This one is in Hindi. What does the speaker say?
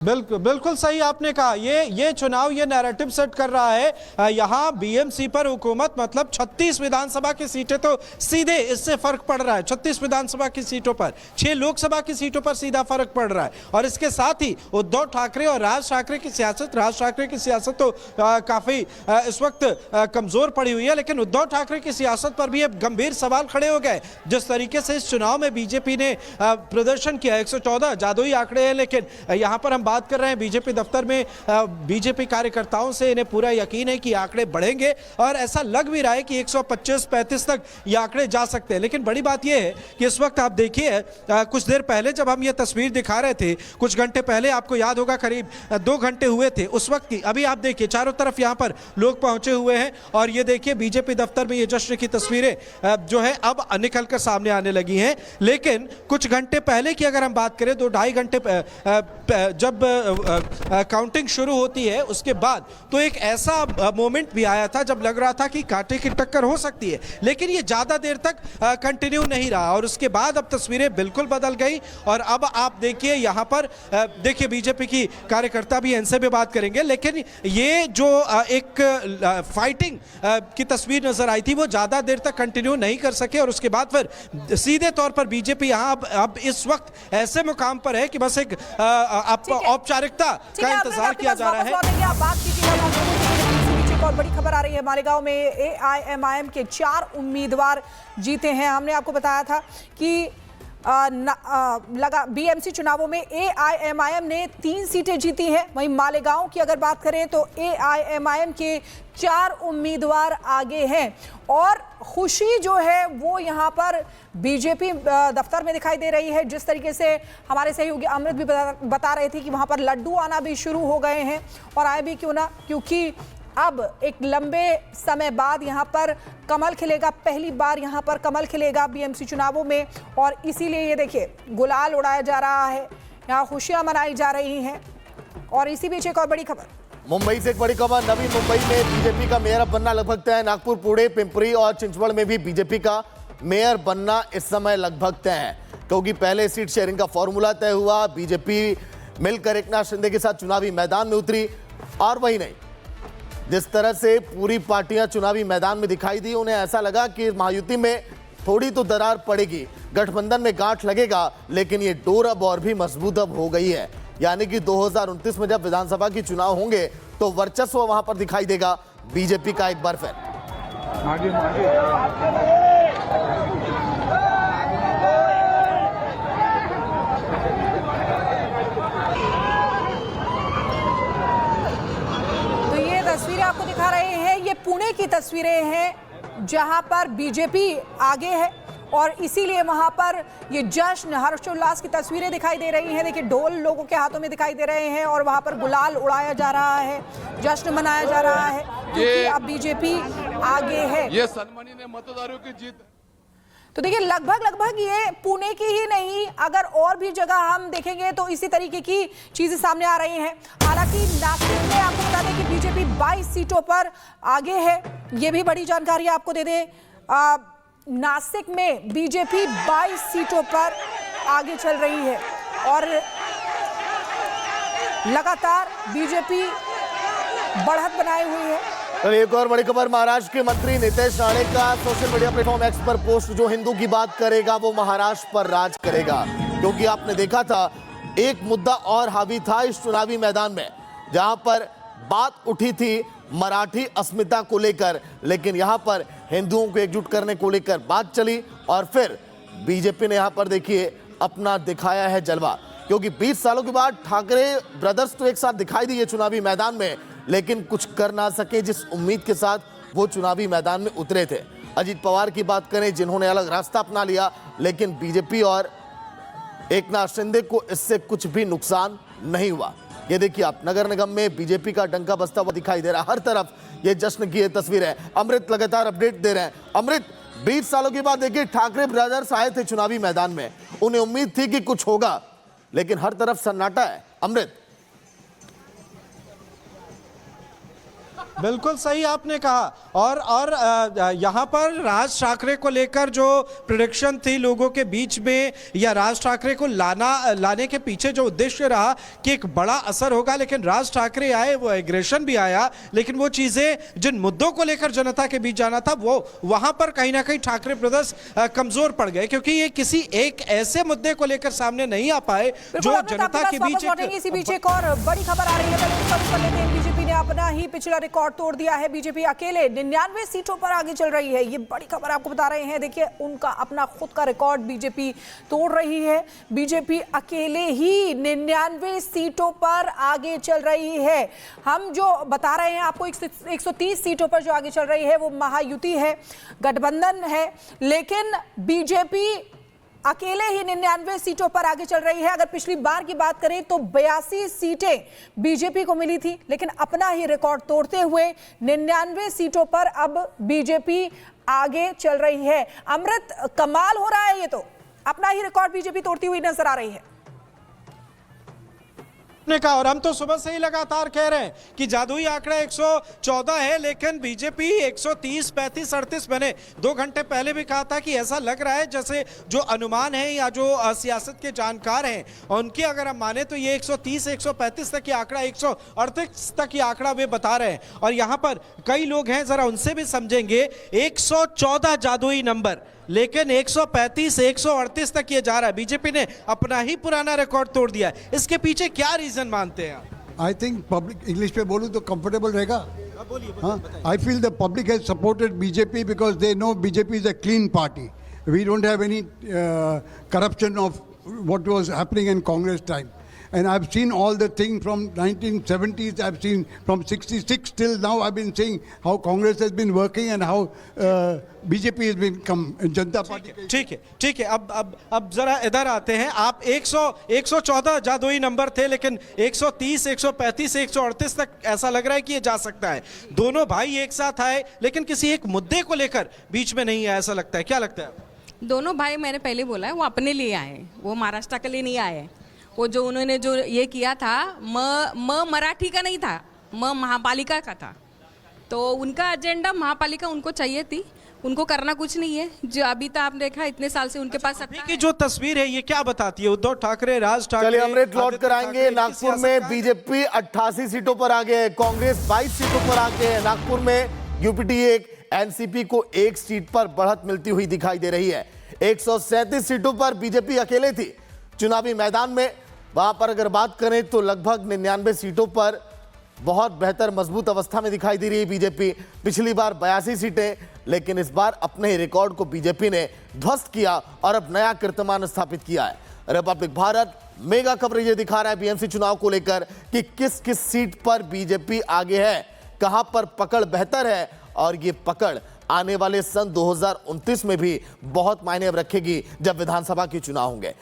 बिल्कुल बिल्कुल सही आपने कहा। ये चुनाव ये नैरेटिव सेट कर रहा है यहाँ बीएमसी पर हुकूमत, मतलब 36 विधानसभा की सीटें तो सीधे इससे फर्क पड़ रहा है। 36 विधानसभा की सीटों पर, 6 लोकसभा की सीटों पर सीधा फर्क पड़ रहा है। और इसके साथ ही उद्धव ठाकरे और राज ठाकरे की सियासत तो काफी इस वक्त कमजोर पड़ी हुई है, लेकिन उद्धव ठाकरे की सियासत पर भी अब गंभीर सवाल खड़े हो गए। जिस तरीके से इस चुनाव में बीजेपी ने प्रदर्शन किया, 114 जादुई आंकड़े हैं, लेकिन यहाँ पर हम बात कर रहे हैं बीजेपी दफ्तर में बीजेपी कार्यकर्ताओं से इन्हें पूरा यकीन है कि आंकड़े बढ़ेंगे और ऐसा लग भी रहा है कि 125-35 तक ये आंकड़े जा सकते हैं। लेकिन बड़ी बात यह है कि इस वक्त आप देखिए, कुछ देर पहले जब हम ये तस्वीर दिखा रहे थे, कुछ घंटे पहले, आपको याद होगा करीब 2 घंटे हुए थे उस वक्त की, अभी आप देखिए चारों तरफ यहाँ पर लोग पहुंचे हुए हैं और ये देखिए बीजेपी दफ्तर में ये जश्न की तस्वीरें जो है अब निकल कर सामने आने लगी हैं। लेकिन कुछ घंटे पहले की अगर हम बात करें, 2-2.5 घंटे जब काउंटिंग शुरू होती है उसके बाद, तो एक ऐसा मोमेंट भी आया था जब लग रहा था कि कांटे की टक्कर हो सकती है, लेकिन ये ज्यादा देर तक कंटिन्यू नहीं रहा और उसके बाद अब तस्वीरें बिल्कुल बदल गई। और अब आप देखिए यहाँ पर, देखिए बीजेपी की कार्यकर्ता भी, इनसे भी बात करेंगे, लेकिन ये जो एक फाइटिंग की तस्वीर नजर आई थी वो ज्यादा देर तक कंटिन्यू नहीं कर सके और उसके बाद फिर सीधे तौर पर बीजेपी यहाँ अब इस वक्त ऐसे मुकाम पर है कि बस एक औपचारिकता का इंतजार किया जा रहा है। आप बात कीजिएगा। एक और बड़ी खबर आ रही है, मालेगांव में एआईएमआईएम के 4 उम्मीदवार जीते हैं। हमने आपको बताया था कि बीएमसी चुनावों में एआईएमआईएम ने 3 सीटें जीती हैं। वहीं मालेगांव की अगर बात करें तो एआईएमआईएम के 4 उम्मीदवार आगे हैं और खुशी जो है वो यहाँ पर बीजेपी दफ्तर में दिखाई दे रही है। जिस तरीके से हमारे सहयोगी अमृत भी बता रहे थे कि वहाँ पर लड्डू आना भी शुरू हो गए हैं, और आए भी क्यों ना, क्योंकि अब एक लंबे समय बाद यहाँ पर कमल खिलेगा। पहली बार यहाँ पर कमल खिलेगा बीएमसी चुनावों में, और इसीलिए ये देखिए गुलाल उड़ाया जा रहा है, यहाँ खुशियां मनाई जा रही हैं। और इसी बीच एक और बड़ी खबर मुंबई से, एक बड़ी खबर, नवी मुंबई में बीजेपी का मेयर बनना लगभग तय है। नागपुर, पुणे, पिंपरी और चिंचवड़ में भी बीजेपी का मेयर बनना इस समय लगभग तय है, क्योंकि पहले सीट शेयरिंग का फॉर्मूला तय हुआ। बीजेपी मिलकर एकनाथ शिंदे के साथ चुनावी मैदान में उतरी, और वही नहीं, जिस तरह से पूरी पार्टियां चुनावी मैदान में दिखाई दी, उन्हें ऐसा लगा कि महायुति में थोड़ी तो दरार पड़ेगी, गठबंधन में गांठ लगेगा, लेकिन ये डोर अब और भी मजबूत अब हो गई है। यानी कि 2029 में जब विधानसभा की चुनाव होंगे तो वर्चस्व वहां पर दिखाई देगा बीजेपी का एक बार फिर। तस्वीरें आपको दिखा रहे हैं, ये पुणे की तस्वीरें हैं जहां पर बीजेपी आगे है और इसीलिए वहां पर ये जश्न, हर्षोल्लास की तस्वीरें दिखाई दे रही हैं। देखिए ढोल लोगों के हाथों में दिखाई दे रहे हैं और वहां पर गुलाल उड़ाया जा रहा है, जश्न मनाया जा रहा है, क्योंकि अब बीजेपी आगे है। ये सनमनी ने मतदारों की जीत। तो देखिए लगभग ये पुणे की ही नहीं, अगर और भी जगह हम देखेंगे तो इसी तरीके की चीजें सामने आ रही हैं। हालांकि नासिक में आपको बता दें कि बीजेपी 22 सीटों पर आगे है, ये भी बड़ी जानकारी आपको दे दें। नासिक में बीजेपी 22 सीटों पर आगे चल रही है और लगातार बीजेपी बढ़त बनाए हुई है। तो एक और बड़ी खबर, महाराष्ट्र के मंत्री नितेश राणे का सोशल मीडिया प्लेटफॉर्म एक्स पर पोस्ट, जो हिंदू की बात करेगा वो महाराष्ट्र पर राज करेगा। क्योंकि आपने देखा था एक मुद्दा और हावी था इस चुनावी मैदान में, जहां पर बात उठी थी मराठी अस्मिता को लेकर, लेकिन यहां पर हिंदुओं को एकजुट करने को लेकर बात चली और फिर बीजेपी ने यहां पर देखिए अपना दिखाया है जलवा। क्योंकि 20 सालों के बाद ठाकरे ब्रदर्स तो एक साथ दिखाई दिए चुनावी मैदान में, लेकिन कुछ कर ना सके जिस उम्मीद के साथ वो चुनावी मैदान में उतरे थे। अजीत पवार की बात करें, जिन्होंने अलग रास्ता अपना लिया, लेकिन बीजेपी और एकनाथ शिंदे को इससे कुछ भी नुकसान नहीं हुआ। ये देखिए आप, नगर निगम में बीजेपी का डंका बजता हुआ दिखाई दे रहा है, हर तरफ ये जश्न की ये तस्वीर है। अमृत लगातार अपडेट दे रहे हैं। अमृत, 20 सालों के बाद देखिए ठाकरे ब्रदर्स आए थे चुनावी मैदान में, उन्हें उम्मीद थी कि कुछ होगा, लेकिन हर तरफ सन्नाटा है। अमृत। बिल्कुल सही आपने कहा। और यहाँ पर राज ठाकरे को लेकर जो प्रेडिक्शन थी लोगों के बीच में, या राज ठाकरे को लाने के पीछे जो उद्देश्य रहा कि एक बड़ा असर होगा, लेकिन राज ठाकरे आए, वो एग्रेशन भी आया, लेकिन वो चीजें जिन मुद्दों को लेकर जनता के बीच जाना था वो वहां पर कहीं ना कहीं ठाकरे ब्रदर्स कमजोर पड़ गए, क्योंकि ये किसी एक ऐसे मुद्दे को लेकर सामने नहीं आ पाए जो जनता के बीच इसी बीच एक और बड़ी खबर आ रही है। बीजेपी ने अपना ही पिछला रिकॉर्ड तोड़ दिया है। बीजेपी अकेले 99 सीटों पर आगे चल रही है। ये बड़ी खबर आपको बता रहे हैं। देखिए, उनका अपना खुद का रिकॉर्ड बीजेपी तोड़ रही है। बीजेपी अकेले ही 99 सीटों पर आगे चल रही है। हम जो बता रहे हैं आपको, 130 सीटों पर जो आगे चल रही है वो महायुति है, गठबंधन है, लेकिन बीजेपी अकेले ही 99 सीटों पर आगे चल रही है। अगर पिछली बार की बात करें तो 82 सीटें बीजेपी को मिली थी, लेकिन अपना ही रिकॉर्ड तोड़ते हुए 99 सीटों पर अब बीजेपी आगे चल रही है। अमृत, कमाल हो रहा है। ये तो अपना ही रिकॉर्ड बीजेपी तोड़ती हुई नजर आ रही है का। और हम तो सुबह से ही लगातार कह रहे हैं कि जादुई आंकड़ा 114 है, लेकिन बीजेपी 130, 35, 38, मैंने 2 घंटे पहले भी कहा था कि ऐसा लग रहा है जैसे जो अनुमान है या जो सियासत के जानकार हैं उनकी अगर हम माने तो ये 130, 135 तक की आंकड़ा, 138 तक की आंकड़ा वे बता रहे हैं। और यहां पर कई लोग हैं, जरा उनसे भी समझेंगे। 114 जादुई नंबर, लेकिन 135, 138 तक ये जा रहा है। बीजेपी ने अपना ही पुराना रिकॉर्ड तोड़ दिया है। इसके पीछे क्या रीजन मानते हैं आप? आई थिंक पब्लिक, इंग्लिश में बोलूँ तो कंफर्टेबल रहेगा। हाँ, I feel the public has supported BJP because they know BJP is a clean party. We don't have any corruption of what was happening in Congress time. And I've seen all the things from 1970s, I've seen from 66 till now. I've been saying how Congress has been working and how BJP has been come Janata Party. ठीक है। अब जरा इधर आते हैं। आप 114 जादुई नंबर थे, लेकिन 130, 135, 138 तक ऐसा लग रहा है कि ये जा सकता है। दोनों भाई एक साथ आए, लेकिन किसी एक मुद्दे को लेकर बीच में नहीं आया, ऐसा लगता है। क्या लगता है? दोनों भाई, मैंने पहले बोला है, वो अपने लिए आए, वो महाराष्ट्र के लिए नहीं आए। वो जो उन्होंने जो ये किया था, म मराठी का नहीं था, म महापालिका का था। तो उनका एजेंडा महापालिका उनको चाहिए थी, उनको करना कुछ नहीं है। जो अभी तक आपने देखा इतने साल से उनके पास सत्ता की जो तस्वीर है ये क्या बताती है? उद्धव ठाकरे, राज ठाकरे। चलिए अमृत, लौट कर आएंगे। नागपुर में बीजेपी 88 सीटों पर आगे है, कांग्रेस 22 सीटों पर आगे है। नागपुर में यूपीटीए एनसीपी को 1 सीट पर बढ़त मिलती हुई दिखाई दे रही है। 137 सीटों पर बीजेपी अकेले थी चुनावी मैदान में। वहां पर अगर बात करें तो लगभग 99 सीटों पर बहुत बेहतर मजबूत अवस्था में दिखाई दे रही है बीजेपी। पिछली बार 82 सीटें, लेकिन इस बार अपने ही रिकॉर्ड को बीजेपी ने ध्वस्त किया और अब नया कीर्तिमान स्थापित किया है। रिपब्लिक भारत मेगा कवरेज ये दिखा रहा है बीएमसी चुनाव को लेकर कि किस किस सीट पर बीजेपी आगे है, कहां पर पकड़ बेहतर है, और ये पकड़ आने वाले सन 2029 में भी बहुत मायने रखेगी जब विधानसभा के चुनाव होंगे।